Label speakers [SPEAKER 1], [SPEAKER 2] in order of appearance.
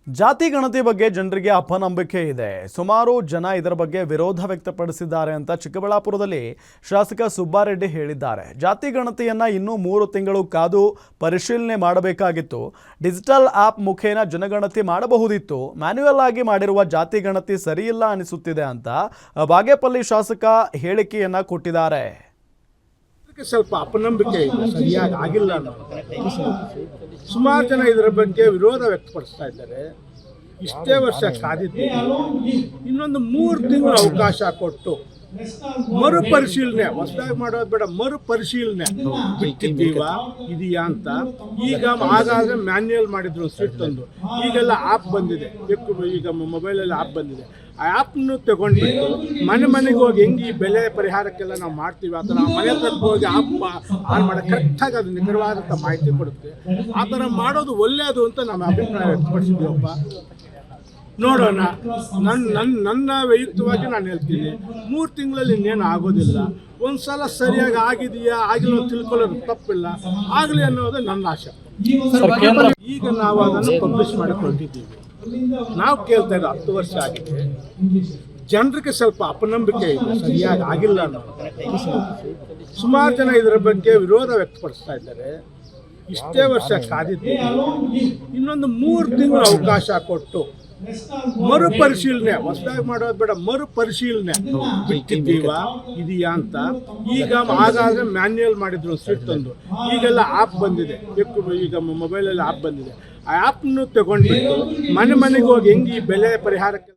[SPEAKER 1] ಜಾತಿ ಗಣತಿ ಬಗ್ಗೆ ಜನರಿಗೆ ಅಪನಂಬಿಕೆ ಇದೆ. ಸುಮಾರು ಜನ ಇದರ ಬಗ್ಗೆ ವಿರೋಧ ವ್ಯಕ್ತಪಡಿಸಿದ್ದಾರೆ ಅಂತ ಚಿಕ್ಕಬಳ್ಳಾಪುರದಲ್ಲಿ ಶಾಸಕ ಸುಬ್ಬಾರೆಡ್ಡಿ ಹೇಳಿದ್ದಾರೆ. ಜಾತಿ ಗಣತಿಯನ್ನ ಇನ್ನೂ 3 ತಿಂಗಳು ಕಾದು ಪರಿಶೀಲನೆ ಮಾಡಬೇಕಾಗಿತ್ತು. ಡಿಜಿಟಲ್ ಆಪ್ ಮುಖೇನ ಜನಗಣತಿ ಮಾಡಬಹುದಿತ್ತು. ಮ್ಯಾನ್ಯುಯಲ್ ಆಗಿ ಮಾಡಿರುವ ಜಾತಿ ಗಣತಿ ಸರಿಯಿಲ್ಲ ಅನಿಸುತ್ತಿದೆ ಅಂತ ಬಾಗೇಪಲ್ಲಿ ಶಾಸಕ ಹೇಳಿಕೆಯನ್ನ ಕೊಟ್ಟಿದ್ದಾರೆ.
[SPEAKER 2] ಸ್ವಲ್ಪ ಅಪನಂಬಿಕೆ ಇದೆ, ಸರಿಯಾಗಿ ಆಗಿಲ್ಲ ಅನ್ನೋದು. ಸುಮಾರು ಜನ ಇದರ ಬಗ್ಗೆ ವಿರೋಧ ವ್ಯಕ್ತಪಡಿಸ್ತಾ ಇದ್ದಾರೆ. ಇಷ್ಟೇ ವರ್ಷ ಕಾದಿದ್ದೀವಿ, ಇನ್ನೊಂದು 3 ತಿಂಗಳು ಅವಕಾಶ ಕೊಟ್ಟು ಮರುಪರಿಶೀಲನೆ, ಹೊಸದಾಗಿ ಮಾಡೋದು ಬೇಡ, ಮರುಪರಿಶೀಲನೆ ಬಿಟ್ಟಿದ್ದೀವ ಇದೆಯಾ ಅಂತ. ಈಗ ಹಾಗಾದ್ರೆ ಮ್ಯಾನ್ಯುಯಲ್ ಮಾಡಿದ್ರು ಸೀಟ್ ತಂದು, ಈಗೆಲ್ಲ ಆ್ಯಪ್ ಬಂದಿದೆ, ಈಗ ಮೊಬೈಲಲ್ಲಿ ಆ್ಯಪ್ ಬಂದಿದೆ. ಆ ಆ್ಯಪ್ನು ತಗೊಂಡ್ಬಿಟ್ಟು ಮನೆಗೆ ಹೋಗಿ ಹೆಂಗೆ ಈ ಬೆಲೆ ಪರಿಹಾರಕ್ಕೆಲ್ಲ ನಾವು ಮಾಡ್ತೀವಿ ಆ ಥರ ಮನೆ ಹತ್ರ ಹೋಗಿ ಆ್ಯಪ್ ಆನ್ ಮಾಡೋಕ್ಕೆ ಕರೆಕ್ಟಾಗಿ ಅದು ನಿಖರವಾದಂಥ ಮಾಹಿತಿ ಕೊಡುತ್ತೆ. ಆ ಥರ ಮಾಡೋದು ಒಳ್ಳೆಯದು ಅಂತ ನಮ್ಮ ಅಭಿಪ್ರಾಯ ವ್ಯಕ್ತಪಡಿಸಿದ್ದೀವಪ್ಪ. ನೋಡೋಣ. ನನ್ನ ವೈಯಕ್ತಿಕವಾಗಿ ನಾನು ಹೇಳ್ತೀನಿ, 3 ತಿಂಗಳಲ್ಲಿ ಇನ್ನೇನು ಆಗೋದಿಲ್ಲ. ಒಂದು ಸಲ ಸರಿಯಾಗಿ ಆಗಿದೆಯಾ ಆಗಿಲ್ಲ ತಿಳ್ಕೊಳ್ಳೋದು ತಪ್ಪಿಲ್ಲ, ಆಗಲಿ ಅನ್ನೋದು ನನ್ನ ಆಶೆ. ಈಗ ನಾವು ಅದನ್ನು ಪಬ್ಲಿಷ್ ಮಾಡಕ್ಕೆ ಹೊರಟಿದ್ದೀವಿ. ನಾವು ಕೇಳ್ತಾ ಇದ್ದ 10 ವರ್ಷ ಆಗಿದೆ. ಜನರಿಗೆ ಸ್ವಲ್ಪ ಅಪನಂಬಿಕೆ ಇದೆ, ಸರಿಯಾಗಿ ಆಗಿಲ್ಲ ಅನ್ನೋದು. ಸುಮಾರು ಜನ ಇದರ ಬಗ್ಗೆ ವಿರೋಧ ವ್ಯಕ್ತಪಡಿಸ್ತಾ ಇದ್ದಾರೆ. ಇಷ್ಟೇ ವರ್ಷ ಕಾದಿದ್ದೀವಿ, ಇನ್ನೊಂದು 3 ತಿಂಗಳು ಅವಕಾಶ ಕೊಟ್ಟು ಮರುಪರಿಶೀಲನೆ, ಹೊಸದಾಗಿ ಮಾಡೋದು ಬೇಡ, ಮರುಪರಿಶೀಲನೆ ಬಿಟ್ಟಿದ್ದೀವ ಇದೆಯಾ ಅಂತ. ಈಗ ಹಾಗಾದ್ರೆ ಮ್ಯಾನ್ಯುಯಲ್ ಮಾಡಿದ್ರು ಸೀಟ್ ತಂದು, ಈಗೆಲ್ಲ ಆ್ಯಪ್ ಬಂದಿದೆ, ಈಗ ಮೊಬೈಲಲ್ಲಿ ಆ್ಯಪ್ ಬಂದಿದೆ. ಆ ಆ್ಯಪ್ನು ತಗೊಂಡ್ಬಿಟ್ಟು ಮನೆಗೆ ಹೋಗಿ ಹೆಂಗೆ ಈ ಬೆಲೆ ಪರಿಹಾರಕ್ಕೆ